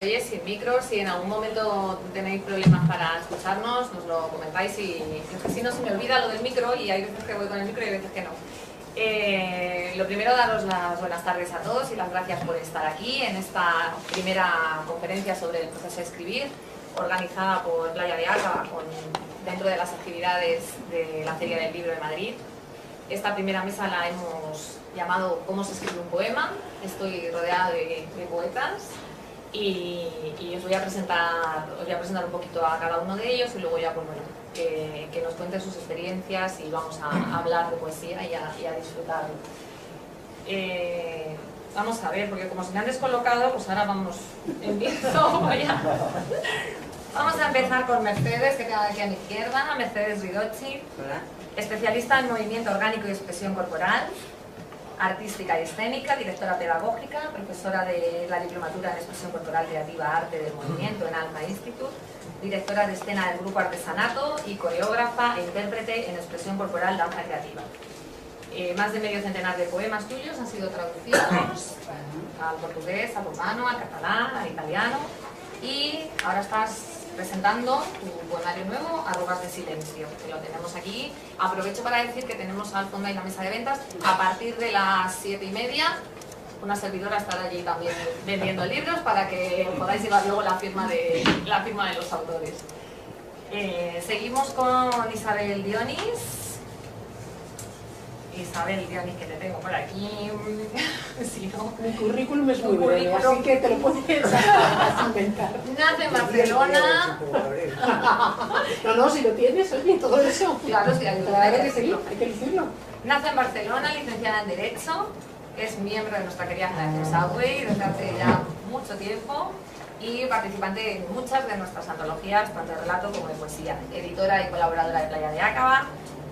Oye, sin micro, si en algún momento tenéis problemas para escucharnos, nos lo comentáis y es que si no se me olvida lo del micro y hay veces que voy con el micro y hay veces que no. Lo primero, daros las buenas tardes a todos y las gracias por estar aquí en esta primera conferencia sobre el proceso de escribir, organizada por Playa de Acaba dentro de las actividades de la Feria del Libro de Madrid. Esta primera mesa la hemos llamado ¿Cómo se escribe un poema? Estoy rodeada de poetas. Y os voy a presentar un poquito a cada uno de ellos y luego ya pues bueno, que nos cuenten sus experiencias y vamos a hablar de poesía y a disfrutarlo. Vamos a ver, porque como se me han descolocado, pues ahora empiezo. Vamos a empezar con Mercedes, que queda aquí a mi izquierda, Mercedes Ridocci, especialista en movimiento orgánico y expresión corporal, artística y escénica, directora pedagógica, profesora de la diplomatura en expresión corporal creativa Arte del Movimiento en Alma Institute, directora de escena del grupo Artesanato y coreógrafa e intérprete en expresión corporal danza creativa. Más de medio centenar de poemas tuyos han sido traducidos al portugués, al rumano, al catalán, al italiano y ahora estás presentando tu poemario nuevo, Arrugas de Silencio, que lo tenemos aquí. Aprovecho para decir que tenemos al fondo ahí la mesa de ventas. A partir de las 7:30, una servidora estará allí también vendiendo libros para que podáis llevar luego la firma de los autores. Seguimos con Isabel Dionis. Isabel Dionis, que te tengo por aquí. Si no, mi currículum es muy breve, así que te lo puedes inventar. Nace en Barcelona. No, si lo tienes, oye, todo eso. Claro, sí, hay que decirlo. Nace en Barcelona, licenciada en Derecho, es miembro de nuestra querida Generación Subway desde hace ya mucho tiempo y participante en muchas de nuestras antologías, tanto de relato como de poesía. Editora y colaboradora de Playa de Acaba.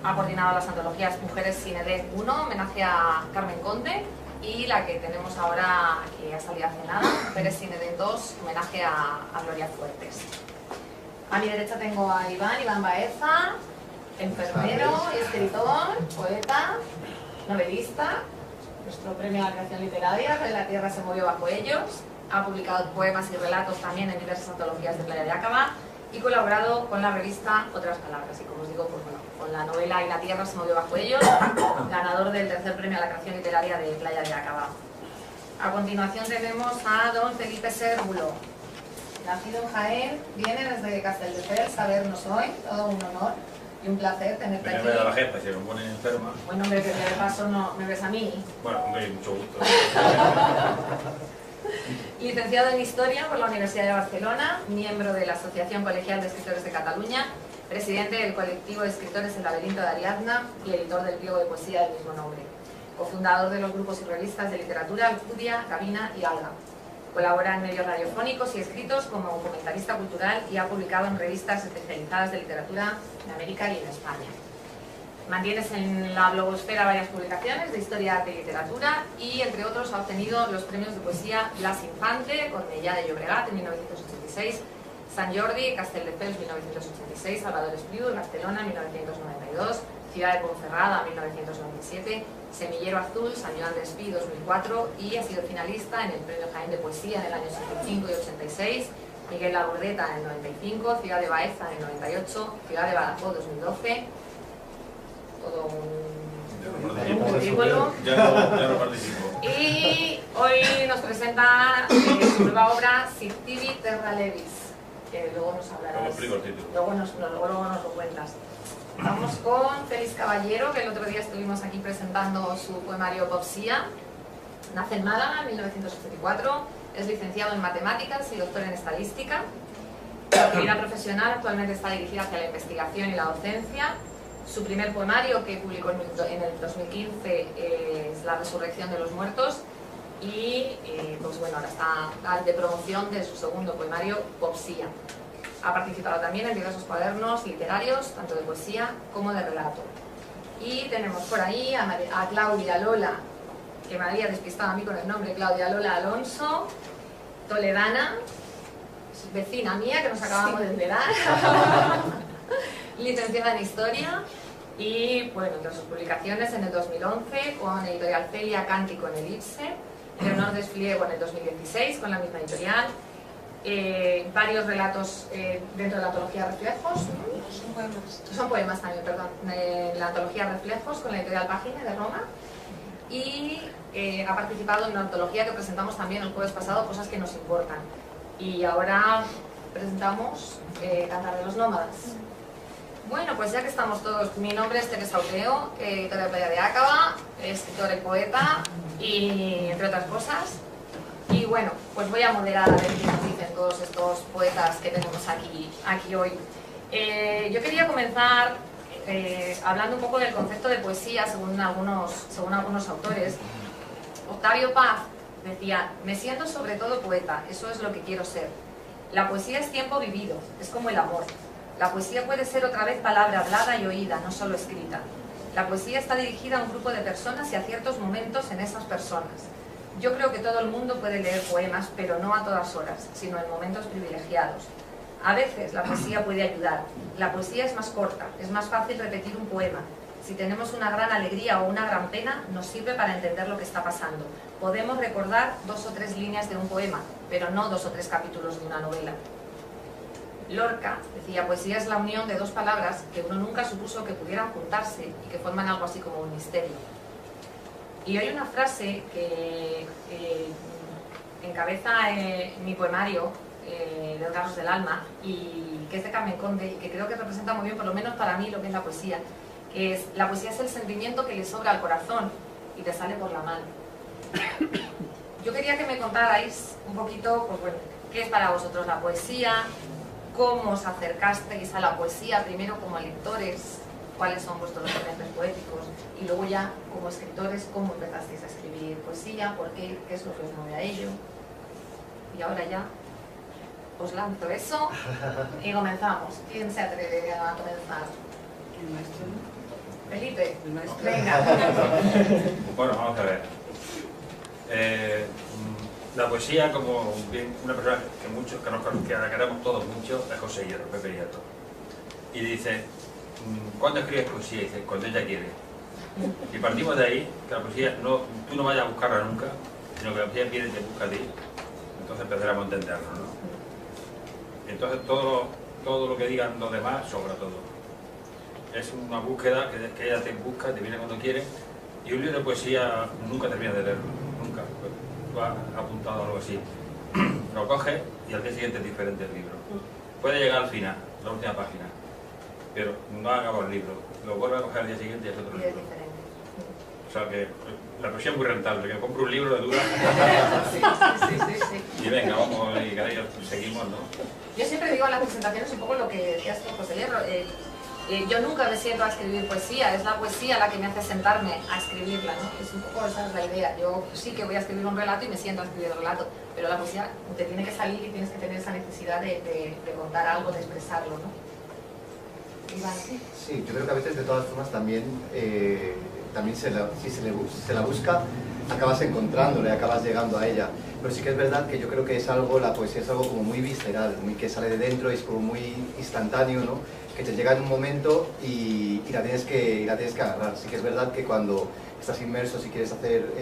Ha coordinado las antologías Mujeres sin Edad 1, homenaje a Carmen Conde, y la que tenemos ahora, que ha salido hace nada, Mujeres sin Edad 2, homenaje a Gloria Fuertes. A mi derecha tengo a Iván Baeza, enfermero, escritor, poeta, novelista, nuestro premio a la creación literaria, La Tierra se movió bajo ellos. Ha publicado poemas y relatos también en diversas antologías de Playa de Acaba y colaborado con la revista Otras Palabras. Y como os digo, pues bueno, con la novela Y la Tierra se movió bajo ellos, ganador del tercer premio a la creación literaria de Playa de Acaba. A continuación tenemos a don Felipe Sérvulo, nacido en Jaén, viene desde Castelldefels a vernos hoy, todo un honor y un placer tenerte aquí. Me da la jefa, si me pone enferma. Bueno, hombre, que de paso no me ves a mí. Bueno, hombre, mucho gusto. Licenciado en Historia por la Universidad de Barcelona, miembro de la Asociación Colegial de Escritores de Cataluña, presidente del colectivo de escritores El Laberinto de Ariadna y editor del pliego de poesía del mismo nombre. Cofundador de los grupos y revistas de literatura Alcudia, Cabina y Alga. Colabora en medios radiofónicos y escritos como comentarista cultural y ha publicado en revistas especializadas de literatura en América y en España. Mantienes en la blogosfera varias publicaciones de historia, arte y literatura y, entre otros, ha obtenido los premios de poesía Blas Infante, Cornellà de Llobregat en 1986, Sant Jordi, Castelldefels 1986, Salvador Espriu, Barcelona 1992, Ciudad de Ponferrada 1997, Semillero Azul, San Joan d'Espí 2004 y ha sido finalista en el Premio Jaén de Poesía en el año 85 y 86, Miguel La Bordeta en el 95, Ciudad de Baeza en el 98, Ciudad de Badajoz 2012, todo un currículum. Ya no participo. Y hoy nos presenta su nueva obra Sictivi Terra Levis, que luego nos hablarás. ¿Cómo explico el título? Luego nos lo cuentas. Vamos con Félix Caballero, que el otro día estuvimos aquí presentando su poemario Poesía. Nace en Málaga en 1984, es licenciado en Matemáticas y doctor en Estadística. Su actividad profesional actualmente está dirigida hacia la investigación y la docencia. Su primer poemario, que publicó en el 2015, es La Resurrección de los Muertos. Y pues bueno, ahora está de promoción de su segundo poemario, Poesía. Ha participado también en diversos cuadernos literarios, tanto de poesía como de relato. Y tenemos por ahí a Claudia Lola, que me había despistado a mí con el nombre, Claudia Lola Alonso, toledana, vecina mía, que nos acabamos de enterar, licenciada en Historia. Y bueno, entre sus publicaciones en el 2011 con Editorial Celia, Cántico en el IPSE, Leonor Despliego en el 2016 con la misma editorial, varios relatos dentro de la antología Reflejos. Son poemas también, perdón. La antología Reflejos con la editorial Página de Roma. Y ha participado en una antología que presentamos también el jueves pasado, Cosas que nos importan. Y ahora presentamos Cantar de los Nómadas. Bueno, pues ya que estamos todos, mi nombre es Teresa Uteo, editora de Playa de Acaba, escritora y poeta, y entre otras cosas. Y bueno, pues voy a moderar a ver qué nos dicen todos estos poetas que tenemos aquí hoy. Yo quería comenzar hablando un poco del concepto de poesía según algunos autores. Octavio Paz decía: me siento sobre todo poeta, eso es lo que quiero ser. La poesía es tiempo vivido, es como el amor. La poesía puede ser otra vez palabra hablada y oída, no solo escrita. La poesía está dirigida a un grupo de personas y a ciertos momentos en esas personas. Yo creo que todo el mundo puede leer poemas, pero no a todas horas, sino en momentos privilegiados. A veces la poesía puede ayudar. La poesía es más corta, es más fácil repetir un poema. Si tenemos una gran alegría o una gran pena, nos sirve para entender lo que está pasando. Podemos recordar 2 o 3 líneas de un poema, pero no 2 o 3 capítulos de una novela. Lorca decía: poesía es la unión de 2 palabras que uno nunca supuso que pudieran juntarse y que forman algo así como un misterio. Y hay una frase que encabeza mi poemario de Órganos del Alma, y que es de Carmen Conde, y que creo que representa muy bien, por lo menos para mí, lo que es la poesía, que es: la poesía es el sentimiento que le sobra al corazón y te sale por la mano. Yo quería que me contarais un poquito, pues bueno, qué es para vosotros la poesía, cómo os acercasteis a la poesía, primero como lectores, cuáles son vuestros referentes poéticos, y luego ya como escritores, cómo empezasteis a escribir poesía, por qué es lo que os mueve a ello. Y ahora ya os lanzo eso y comenzamos. ¿Quién se atreve a comenzar? ¿El maestro? Felipe, El maestro. venga. Bueno, vamos a ver. La poesía, como bien una persona que la queremos todos mucho, es José Hierro, Pepe Hierro. Y dice: ¿cuándo escribes poesía? Y dice: cuando ella quiere. Y partimos de ahí, que la poesía, tú no vayas a buscarla nunca, sino que la poesía viene y te busca a ti. Entonces empezaremos a entenderlo, ¿no? Entonces todo lo que digan los demás sobra todo. Es una búsqueda que ella te busca, te viene cuando quiere. Y un libro de poesía nunca terminas de leerlo, nunca. Tú has apuntado algo así. Lo coges y al día siguiente es diferente el libro. Puede llegar al final, la última página, pero no acabado el libro. Lo vuelve a coger al día siguiente y es otro libro. O sea que la poesía es muy rentable, que compro un libro de dura. Y venga, vamos, y cada día seguimos, ¿no? Yo siempre digo en las presentaciones un poco lo que decías tú, José Hierro. Yo nunca me siento a escribir poesía, es la poesía la que me hace sentarme a escribirla, ¿no? Es un poco esa es la idea. Yo sí que voy a escribir un relato y me siento a escribir el relato, pero la poesía te tiene que salir y tienes que tener esa necesidad de contar algo, de expresarlo, ¿no? Iván. Sí, yo creo que a veces de todas formas también, si se la busca, acabas encontrándola y acabas llegando a ella. Pero sí que es verdad que yo creo que es algo, la poesía es algo como muy visceral, muy que sale de dentro y es como muy instantáneo, ¿no? Que te llega en un momento y la tienes que agarrar. Sí que es verdad que cuando estás inmerso, si quieres hacer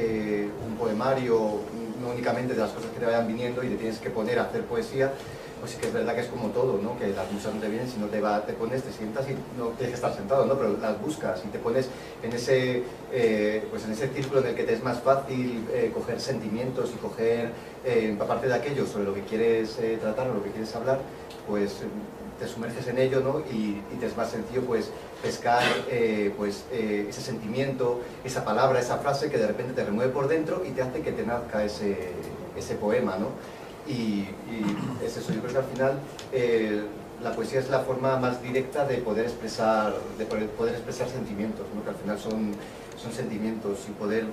un poemario, no únicamente de las cosas que te vayan viniendo y te tienes que poner a hacer poesía, pues sí que es verdad que es como todo, ¿no? Que las musas no te vienen, sino te pones, te sientas y no tienes que estar sentado, ¿no? Pero las buscas y te pones en ese, pues en ese círculo en el que te es más fácil coger sentimientos y coger, empaparte de aquello sobre lo que quieres tratar o lo que quieres hablar, pues te sumerges en ello, ¿no? Y te es más sencillo pues pescar ese sentimiento, esa palabra, esa frase que de repente te remueve por dentro y te hace que te nazca ese poema, ¿no? Y es eso, yo creo que al final la poesía es la forma más directa de poder expresar sentimientos, ¿no? Que al final son sentimientos y poder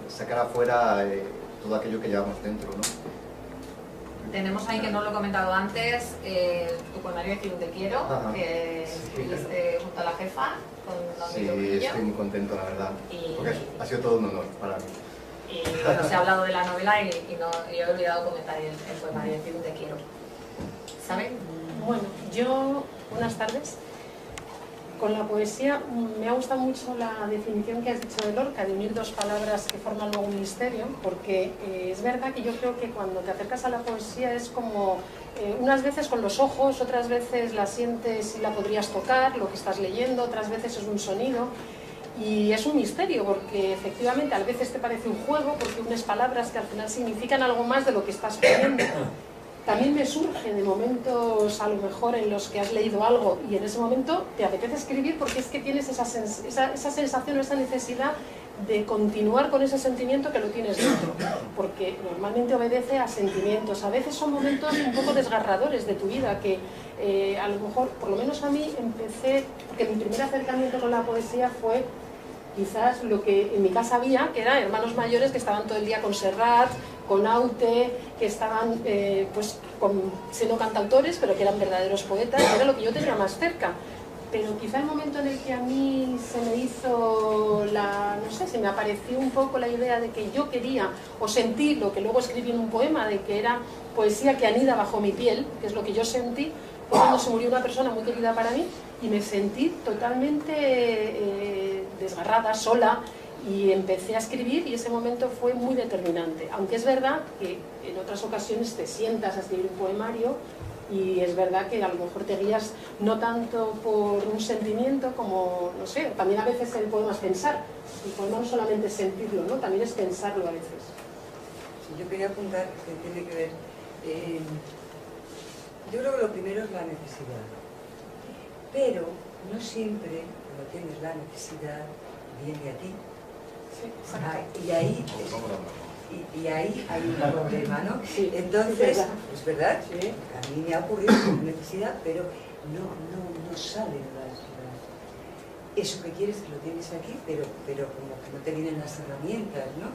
sacar afuera todo aquello que llevamos dentro, ¿no? Tenemos ahí, que no lo he comentado antes, tu poemario de Te quiero, que escribiste junto a la jefa, con Sí, Trujillo. estoy muy contento, la verdad, porque ha sido todo un honor para mí. Y bueno, se ha hablado de la novela y he olvidado comentar el poemario de Te quiero. ¿Saben? Bueno, yo, buenas tardes. con la poesía me ha gustado mucho la definición que has dicho de Lorca, de unir dos palabras que forman luego un misterio, porque es verdad que yo creo que cuando te acercas a la poesía es como unas veces con los ojos, otras veces la sientes y la podrías tocar, lo que estás leyendo, otras veces es un sonido. Y es un misterio porque efectivamente a veces te parece un juego porque unes palabras que al final significan algo más de lo que estás poniendo. También me surge de momentos a lo mejor en los que has leído algo y en ese momento te apetece escribir porque es que tienes esa sensación o esa necesidad de continuar con ese sentimiento que lo tienes dentro, porque normalmente obedece a sentimientos. A veces son momentos un poco desgarradores de tu vida que a lo mejor, por lo menos a mí, empecé, porque mi primer acercamiento con la poesía fue quizás lo que en mi casa había, que eran hermanos mayores que estaban todo el día con Serrat, con Aute, que estaban siendo cantautores, pero que eran verdaderos poetas, era lo que yo tenía más cerca. Pero quizá el momento en el que a mí se me hizo se me apareció un poco la idea de que yo quería, o sentí lo que luego escribí en un poema, de que era poesía que anida bajo mi piel, que es lo que yo sentí, fue cuando se murió una persona muy querida para mí, y me sentí totalmente desgarrada, sola, y empecé a escribir y ese momento fue muy determinante. Aunque es verdad que en otras ocasiones te sientas a escribir un poemario y es verdad que a lo mejor te guías no tanto por un sentimiento como, no sé, también a veces el poema es pensar. El poema no solamente es sentirlo, ¿no? También es pensarlo a veces. Sí, yo quería apuntar que tiene que ver... yo creo que lo primero es la necesidad. Pero no siempre cuando tienes la necesidad viene a ti. Sí, y ahí hay un problema, ¿no? Sí, entonces, es verdad, sí. A mí me ha ocurrido con necesidad, pero no salen eso que quieres, que lo tienes aquí, pero como que no te vienen las herramientas, ¿no?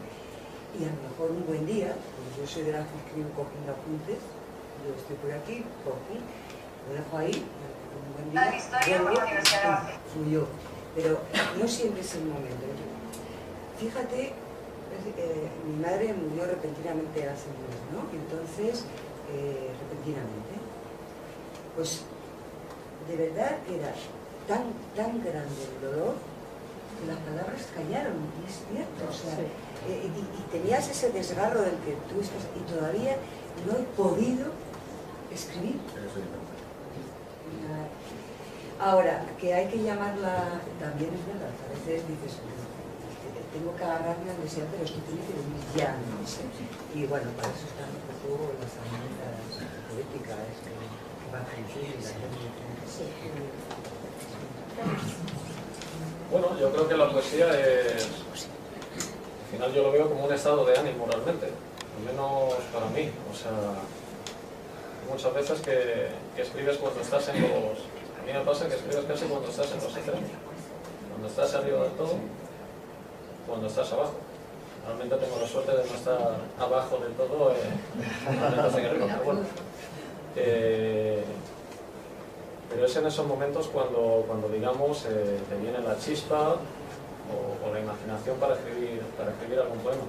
Y a lo mejor un buen día, pues yo soy de las que escribo cogiendo apuntes, yo estoy por aquí, lo dejo ahí, un buen día, fluyó, pero no siempre es el momento. Fíjate, mi madre murió repentinamente hace un mes, ¿no? Entonces, repentinamente, pues de verdad que era tan grande el dolor que las palabras callaron, y es cierto, o sea, y tenías ese desgarro del que tú estás, y todavía no he podido escribir. Ahora, que hay que llamarla, también es verdad, a veces dices, tengo que agarrarme al deseo, pero esto tiene que venir ya, no sé. Y bueno, para eso están un poco las herramientas poéticas que van a decir. Bueno, yo creo que la poesía es... Al final yo lo veo como un estado de ánimo realmente, al menos para mí. O sea, muchas veces que escribes cuando estás en los... A mí me pasa que escribes casi cuando estás en los extremos. Cuando estás arriba del todo, cuando estás abajo. Realmente tengo la suerte de no estar abajo del todo momentos en arriba, pero bueno. Pero es en esos momentos cuando digamos, te viene la chispa o la imaginación para escribir algún poema.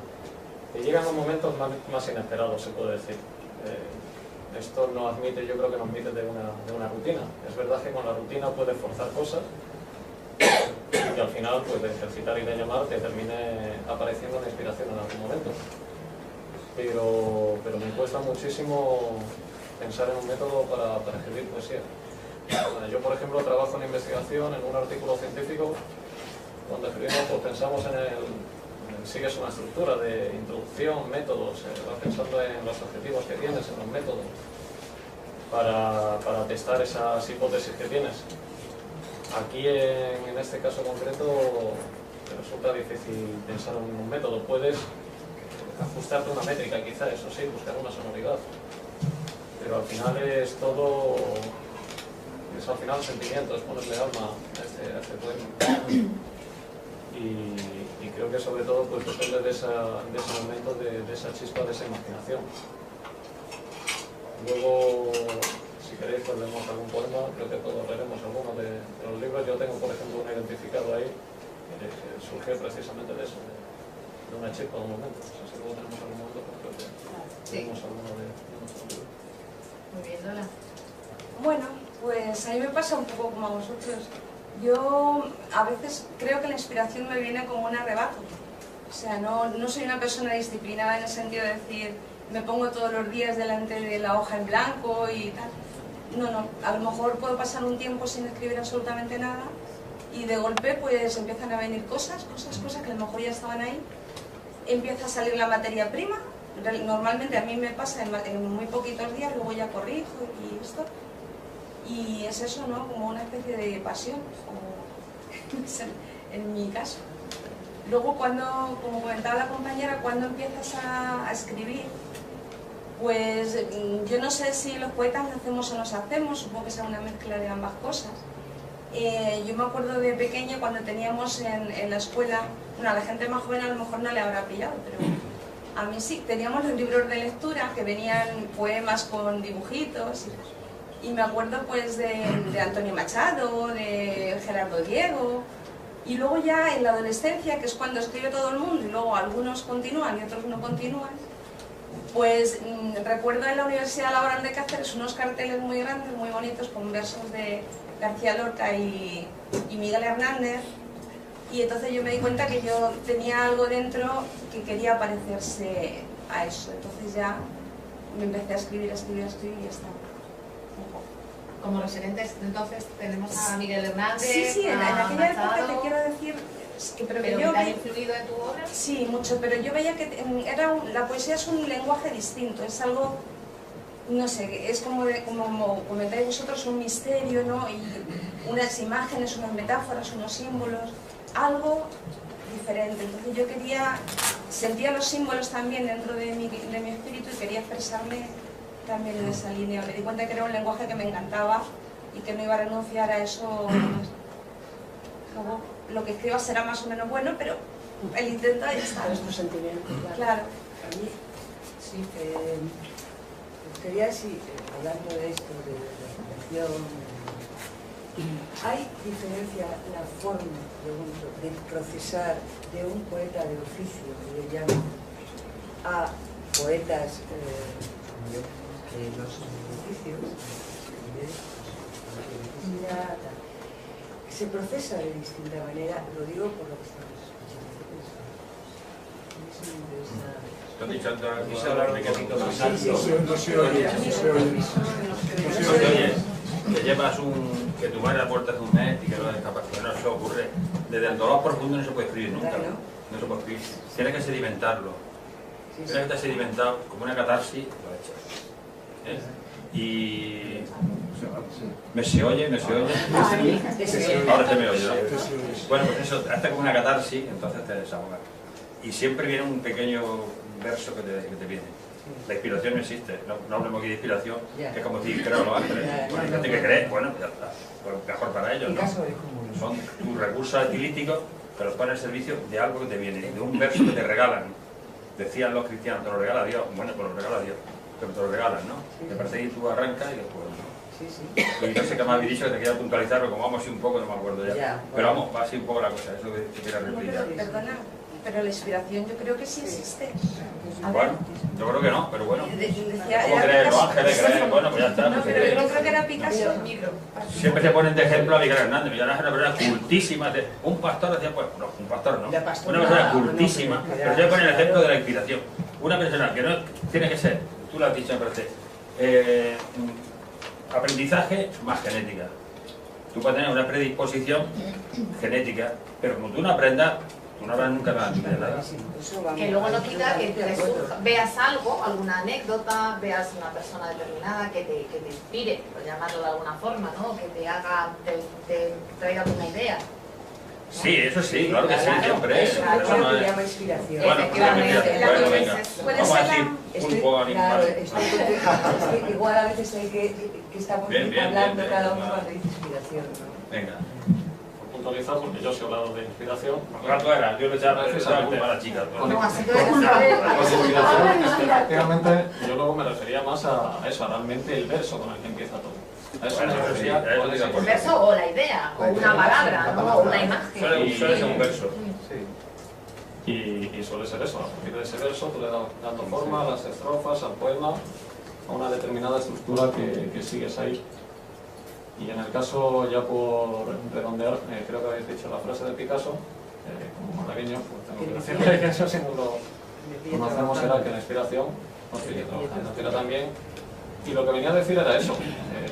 Te llegan los momentos más inesperados, se puede decir. Esto no admite, yo creo que no admite de una rutina. Es verdad que con la rutina puedes forzar cosas y que al final, pues, de ejercitar y de llamar, te termine apareciendo una inspiración en algún momento. Pero me cuesta muchísimo pensar en un método para escribir poesía. Yo, por ejemplo, trabajo en investigación, en un artículo científico. Cuando escribimos, pues pensamos sigues una estructura de introducción, métodos, vas pensando en los objetivos que tienes, en los métodos, para testar esas hipótesis que tienes. Aquí, en este caso concreto, te resulta difícil pensar en un método. Puedes ajustarte una métrica, quizá, eso sí, buscar una sonoridad, pero al final es todo... Es al final sentimiento, es ponerle alma a este poema. Y creo que sobre todo pues depende de ese momento, de esa chispa, de esa imaginación. Luego, si queréis, pues leemos algún poema, creo que todos leeremos alguno de los libros. Yo tengo, por ejemplo, uno identificado ahí, que surgió precisamente de eso, de una chispa de un momento. No sé si luego tenemos algún momento, pero creo que tenemos alguno de nuestros libros. Muy bien, Lola. Bueno, pues a mí me pasa un poco como a vosotros. Yo a veces creo que la inspiración me viene como un arrebato. O sea, no soy una persona disciplinada en el sentido de decir, me pongo todos los días delante de la hoja en blanco y tal. No, a lo mejor puedo pasar un tiempo sin escribir absolutamente nada y de golpe pues empiezan a venir cosas que a lo mejor ya estaban ahí. Empieza a salir la materia prima. Normalmente a mí me pasa en muy poquitos días, luego ya corrijo y esto. Y es eso, ¿no? Como una especie de pasión, en mi caso. Luego cuando, como comentaba la compañera, cuando empiezas a escribir, pues yo no sé si los poetas nacemos o nos hacemos, supongo que sea una mezcla de ambas cosas. Yo me acuerdo de pequeña cuando teníamos en la escuela, bueno, a la gente más joven a lo mejor no le habrá pillado, pero a mí sí, teníamos los libros de lectura que venían poemas con dibujitos y me acuerdo pues de Antonio Machado, de Gerardo Diego y luego ya en la adolescencia, que es cuando escribe todo el mundo y luego algunos continúan y otros no continúan, pues recuerdo en la Universidad Laboral de Cáceres unos carteles muy grandes, muy bonitos con versos de García Lorca y Miguel Hernández. Y entonces yo me di cuenta que yo tenía algo dentro que quería parecerse a eso. Entonces ya me empecé a escribir y ya está. Como referentes, entonces tenemos a Miguel Hernández. Sí, en aquella época Machado, te quiero decir pero que te ha influido en tu obra. Sí, mucho, pero yo veía que la poesía es un lenguaje distinto, es algo, no sé, es como comentáis vosotros, un misterio, ¿no? Y unas imágenes, unas metáforas, unos símbolos, algo diferente. Entonces yo sentía los símbolos también dentro de mi espíritu y quería expresarme también en esa línea. Me di cuenta que era un lenguaje que me encantaba y que no iba a renunciar a eso. Luego, lo que escriba será más o menos bueno, pero el intento ahí está. Es tu sentimiento. Claro. A mí, sí, me gustaría, sí, hablando de esto, de la reflexión, ¿hay diferencia la forma, pregunto, de procesar de un poeta de oficio, que le llaman, a poetas como yo, que no son de oficios, se procesa de distinta manera? Lo digo por lo que estamos escuchando. ¿Te has dicho antes? Quise hablar de que más No se oye. No se oye. Que llevas que tu madre a la puerta hace un mes y que no eres capaz, que no se ocurre. Desde el dolor profundo no se puede escribir nunca. No se puede escribir. Tienes que sedimentarlo. Tienes que estar sedimentado como una catarsis, lo echas. Y ¿me se oye? Ahora se me oye, ¿no? Bueno, pues eso, hasta como una catarsis, entonces te desahogas. Y siempre viene un pequeño verso que te viene. La inspiración no existe, no hablemos aquí de inspiración, que es como decir, creo Los Ángeles. Bueno, hay gente que cree, bueno, ya está, pues mejor para ellos, ¿no? Son tus recursos estilísticos que los pones al servicio de algo que te viene, de un verso que te regalan. Decían los cristianos, te lo regala Dios. Bueno, pues lo regala Dios, pero te lo regalan, ¿no? Me parece que tú arrancas y después, ¿no? Y no sé qué más habéis dicho, que te quería puntualizarlo, como vamos así un poco, no me acuerdo ya. Pero vamos, va así un poco la cosa, eso que quería replicar. Perdona, pero la inspiración yo creo que sí existe. Bueno, yo creo que no, pero bueno. Decía, ¿Cómo creer Los Ángeles? Bueno, pues ya está. No, pero yo creo que era Picasso. Siempre se ponen de ejemplo a Miguel Hernández. Miguel Hernández es una persona cultísima. Un pastor decía, pues, no, un pastor no. Una persona cultísima, pero se pone el ejemplo de la inspiración. Una persona que no tiene que ser, tú lo has dicho, me parece, aprendizaje más genética. Tú puedes tener una predisposición genética, pero como tú no aprendas, tú no habrás nunca nada. Que luego no quita que veas algo, alguna anécdota, veas una persona determinada que te inspire, por llamarlo de alguna forma, ¿no? Que te haga, te traiga alguna idea. Sí, eso sí, claro que sí, siempre. Eso no es llama inspiración. Bueno, bueno, venga. Vamos a decir un poco animal. Igual a veces hay que estamos hablando cada uno cuando dice inspiración, ¿no? Venga. Puntualizar, porque yo sí he hablado de inspiración. ¿Cuánto era? Yo le echaba a la chica. Efectivamente, yo luego me refería más a eso, a realmente el verso con el que empieza todo. A eso me refería. El verso o la idea, o una palabra, ¿no? O una imagen. Suele ser un verso. Y suele ser eso, a partir de ese verso tú le das dando forma a las estrofas, al poema, a una determinada estructura que sigues ahí. Y en el caso, ya por redondear, creo que habéis dicho la frase de Picasso, como malagueño, pues tengo que decirle que eso sí no lo conocemos, era que la inspiración nos pilla trabajando, tira también. Y lo que venía a decir era eso.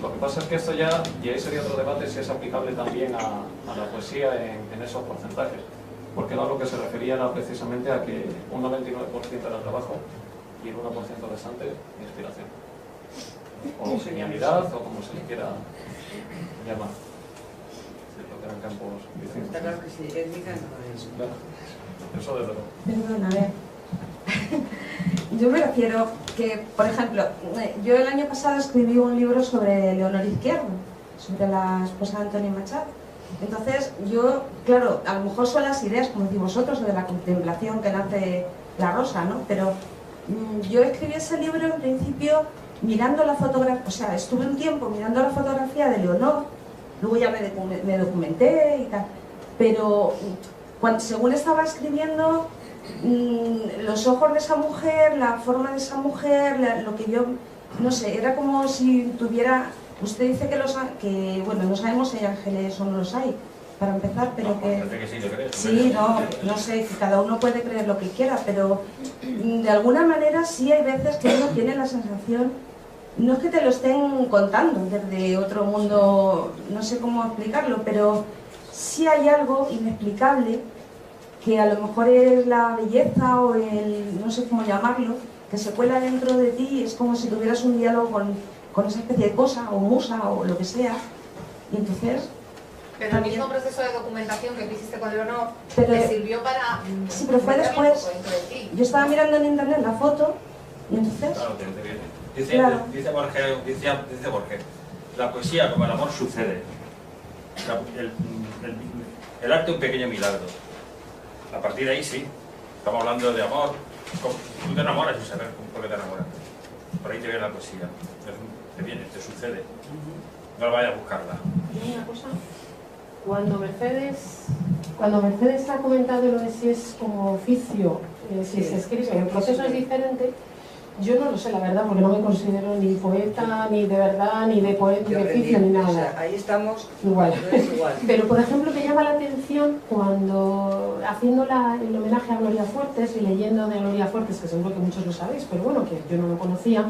Lo que pasa es que esto ya, y ahí sería otro debate, si es aplicable también a la poesía en esos porcentajes. Porque a lo que se refería era precisamente a que un 99% era trabajo y el 1% restante inspiración. O genialidad, o como se le quiera llamar. Porque eran campos distintos. Está claro que si étnica no es. Claro. Eso desde luego. Perdón, a ver. Yo me refiero que, por ejemplo, yo el año pasado escribí un libro sobre Leonor Izquierdo, sobre la esposa de Antonio Machado. Entonces, yo, claro, a lo mejor son las ideas, como decís vosotros, de la contemplación que nace la rosa, ¿no? Pero yo escribí ese libro en principio mirando la fotografía, o sea, estuve un tiempo mirando la fotografía de Leonor, luego ya me documenté y tal, pero según estaba escribiendo, los ojos de esa mujer, la forma de esa mujer, lo que yo, no sé, era como si tuviera... Usted dice que bueno, no sabemos si hay ángeles o no los hay, para empezar, pero no, que sí, lo crees, sí, no sé, que cada uno puede creer lo que quiera, pero de alguna manera sí hay veces que uno tiene la sensación, no es que te lo estén contando desde otro mundo, no sé cómo explicarlo, pero sí hay algo inexplicable que a lo mejor es la belleza o el, no sé cómo llamarlo, que se cuela dentro de ti, es como si tuvieras un diálogo con esa especie de cosa, o musa, o lo que sea, y entonces... Pero el mismo proceso de documentación que hiciste con Leonor Pero, te sirvió para... Sí, pero fue después. Yo estaba mirando en internet la foto, y entonces... Claro, te viene. Dice, Claro. dice Borges, la poesía como el amor sucede. El arte es un pequeño milagro. A partir de ahí sí, estamos hablando de amor. Tú te enamoras sin saber por qué te enamoras. Por ahí te viene la poesía. Te viene, te sucede. No vayas a buscarla. ¿Y una cosa? Cuando Mercedes ha comentado lo de si es como oficio, si se escribe, el proceso es diferente. Yo no lo sé, la verdad, porque no me considero ni poeta, ni de verdad, ni de oficio, ni nada. O sea, ahí estamos igual. igual. Pero, por ejemplo, me llama la atención cuando, haciendo el homenaje a Gloria Fuertes y leyendo de Gloria Fuertes, que seguro que muchos lo sabéis, pero bueno, que yo no lo conocía,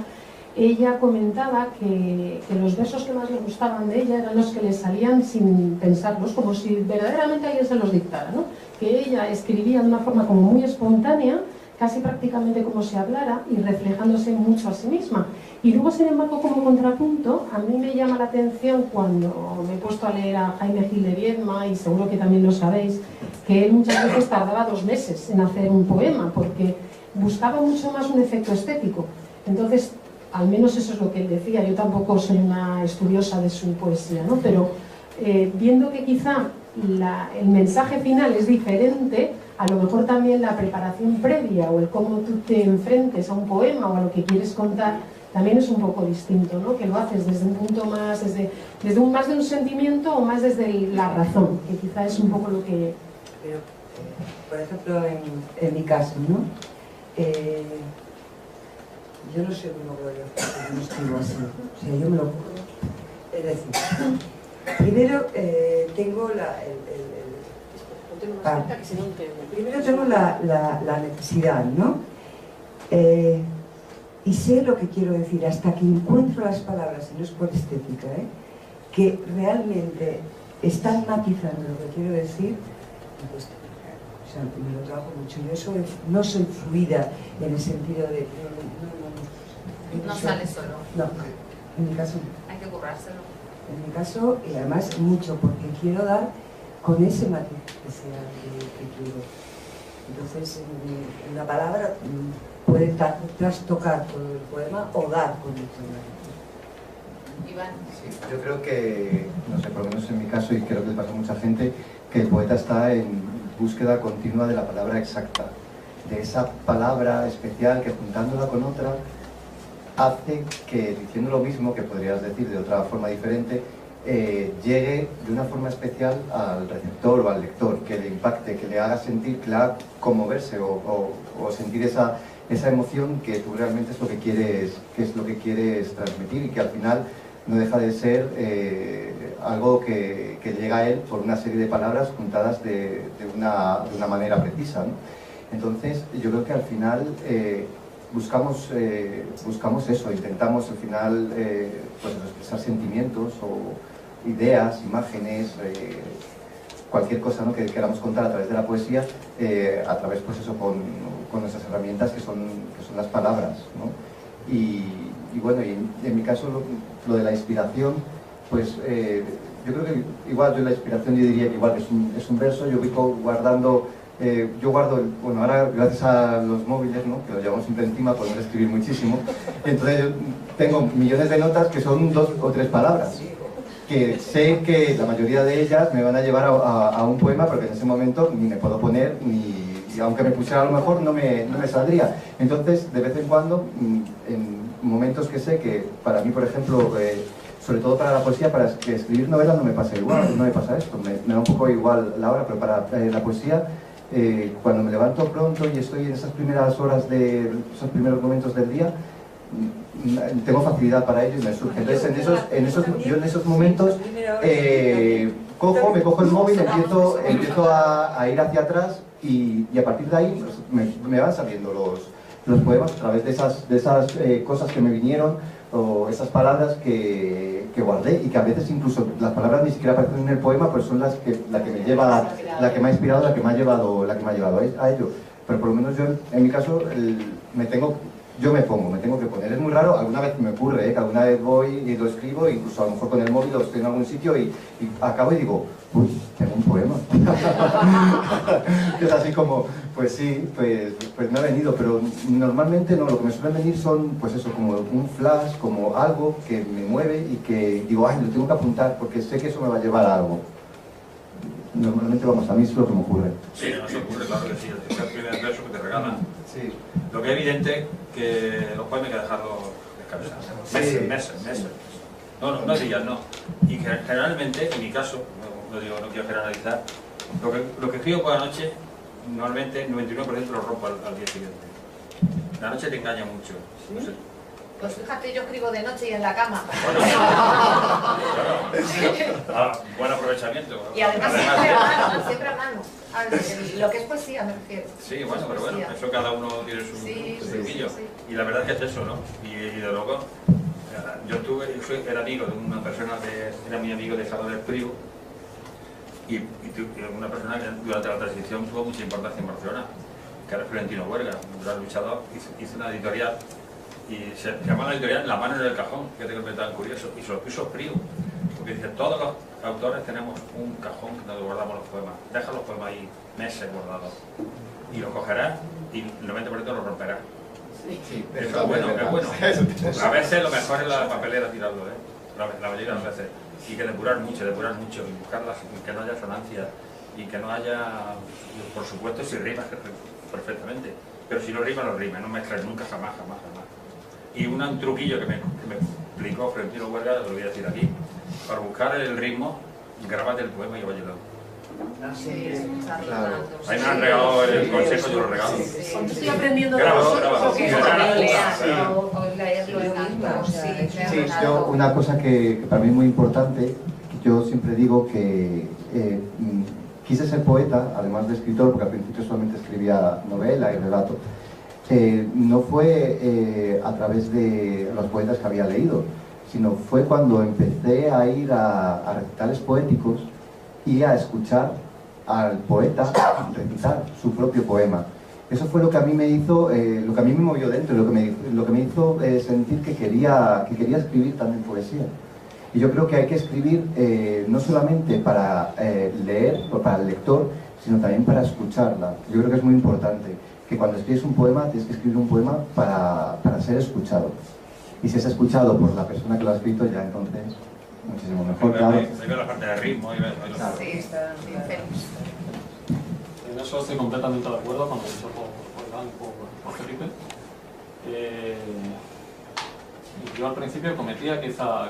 ella comentaba que los versos que más le gustaban de ella eran los que le salían sin pensarlos, como si verdaderamente alguien se los dictara, ¿no? Que ella escribía de una forma como muy espontánea, casi prácticamente como si hablara y reflejándose mucho a sí misma. Y luego, sin embargo, como contrapunto, a mí me llama la atención cuando me he puesto a leer a Jaime Gil de Viedma, y seguro que también lo sabéis, que él muchas veces tardaba 2 meses en hacer un poema, porque buscaba mucho más un efecto estético. Entonces, al menos eso es lo que él decía. Yo tampoco soy una estudiosa de su poesía, ¿no? Pero viendo que quizá el mensaje final es diferente, a lo mejor también la preparación previa o el cómo tú te enfrentes a un poema o a lo que quieres contar también es un poco distinto, ¿no? Que lo haces desde un punto más, más de un sentimiento o más desde la razón, que quizá es un poco lo que... Pero, por ejemplo, en mi caso, ¿no? Yo no sé cómo voy a no escribo así, o sea, yo me lo ocurro. Es decir, primero tengo primero tengo la necesidad, ¿no? Y sé lo que quiero decir hasta que encuentro las palabras, y no es por estética, que realmente están matizando lo que quiero decir, me cuesta. O sea, me lo trabajo mucho. Yo no soy fluida en el sentido de... No sale solo. No, en mi caso no. Hay que currárselo. En mi caso, y además mucho, porque quiero dar con ese matiz que sea que quiero. Entonces, una palabra puede trastocar todo el poema o dar con el poema. Iván. Sí, yo creo que, no sé, por lo menos en mi caso, y creo que le pasa a mucha gente, que el poeta está en búsqueda continua de la palabra exacta, de esa palabra especial que juntándola con otra hace que, diciendo lo mismo, que podrías decir de otra forma diferente, llegue de una forma especial al receptor o al lector, que le impacte, que le haga sentir, que le haga conmoverse o sentir esa emoción que tú realmente es lo que quieres transmitir, y que al final no deja de ser algo que llega a él por una serie de palabras juntadas de una manera precisa, ¿no? Entonces, yo creo que al final buscamos eso, intentamos al final pues, expresar sentimientos o ideas, imágenes, cualquier cosa, ¿no?, que queramos contar a través de la poesía, a través, pues eso, con nuestras herramientas que son las palabras, ¿no? Y bueno, y en mi caso lo de la inspiración, pues yo creo que igual la inspiración yo diría que igual es un verso. Yo voy guardando, bueno, ahora gracias a los móviles, ¿no?, que los llevamos siempre encima, podemos escribir muchísimo, entonces yo tengo millones de notas que son 2 o 3 palabras, que sé que la mayoría de ellas me van a llevar a un poema, pero que en ese momento ni me puedo poner, y aunque me pusiera a lo mejor no me saldría. Entonces, de vez en cuando, en momentos que sé que para mí, por ejemplo, sobre todo para la poesía, para escribir novelas no me pasa igual, no me pasa esto, me da un poco igual la hora, pero para la poesía, cuando me levanto pronto y estoy en esas primeras horas esos primeros momentos del día, tengo facilidad para ello y me surge. Entonces, yo en esos momentos me cojo el móvil, empiezo a ir hacia atrás y a partir de ahí pues, me van saliendo los poemas a través de esas cosas que me vinieron, o esas palabras que guardé, y que a veces incluso las palabras ni siquiera aparecen en el poema, pues son la que me lleva, la que me ha inspirado, la que me ha llevado a ello. Pero por lo menos yo, en mi caso, me tengo que poner. Es muy raro, alguna vez me ocurre, que alguna vez voy y lo escribo, incluso a lo mejor con el móvil, o estoy en algún sitio y acabo y digo, uy, tengo un poema. Es así como, pues sí, pues me ha venido, pero normalmente no, lo que me suelen venir son, pues eso, como un flash, como algo que me mueve y que digo, ay, lo tengo que apuntar porque sé que eso me va a llevar a algo. Normalmente, vamos, a mí es lo que me ocurre. Sí, nos ocurre, claro que sí, es el primer verso que te regalan. Sí. Lo que es evidente que los poemas hay que dejarlos descansar. Meses. No días, no. Y que generalmente, en mi caso, no quiero generalizar, lo que escribo por la noche, normalmente el 99% lo rompo al día siguiente. La noche te engaña mucho. No sé. Pues fíjate, yo escribo de noche y en la cama. Bueno, buen aprovechamiento. Y además siempre a mano. Lo que es poesía me refiero. Sí, bueno, pero bueno, eso cada uno tiene su truquillo. Sí. Y la verdad es que es eso, ¿no? Y de luego, yo era amigo de una persona era muy amigo de Salvador Espriu, y una persona que durante la transición tuvo mucha importancia en Barcelona, que era Florentino Huerga, un gran luchador, hizo una editorial, y se llama la editorial La mano en el cajón, que tengo que tan curioso, y se lo puso Espriu, porque dice, todos los autores tenemos un cajón donde guardamos los poemas, deja los poemas ahí meses guardados, y los cogerás y el 90% los romperás. Sí, Eso es bueno, es bueno. A veces lo mejor es la papelera tirarlo, la mayoría de las veces. Y que depurar mucho, y buscarlas, que no haya sonancias, y que no haya, por supuesto, si rimas perfectamente, pero si no rima, no mezclas nunca, jamás. Y un truquillo que me explicó Florentino Huerga, lo voy a decir aquí, para buscar el ritmo, grábate el poema y váyalo. Sí, claro. Ahí me han regalado el consejo, yo lo regalo. Estoy aprendiendo de Graba. Porque leerlo en alto. Sí, yo una cosa que para mí es muy importante, que yo siempre digo que quise ser poeta, además de escritor, porque al principio solamente escribía novela y relato. No fue a través de los poetas que había leído, sino fue cuando empecé a ir a recitales poéticos y a escuchar al poeta recitar su propio poema. Eso fue lo que a mí me hizo, lo que a mí me movió dentro, lo que me hizo sentir que quería escribir también poesía. Y yo creo que hay que escribir no solamente para leer o para el lector, sino también para escucharla. Yo creo que es muy importante que cuando escribes un poema, tienes que escribir un poema para ser escuchado. Y si es escuchado por la persona que lo ha escrito, ya entonces muchísimo mejor, claro. Ahí ve la parte de ritmo, ahí ve Claro. Sí, está bien. En eso estoy completamente de acuerdo con lo dicho por Iván y por Felipe. Yo al principio cometía quizá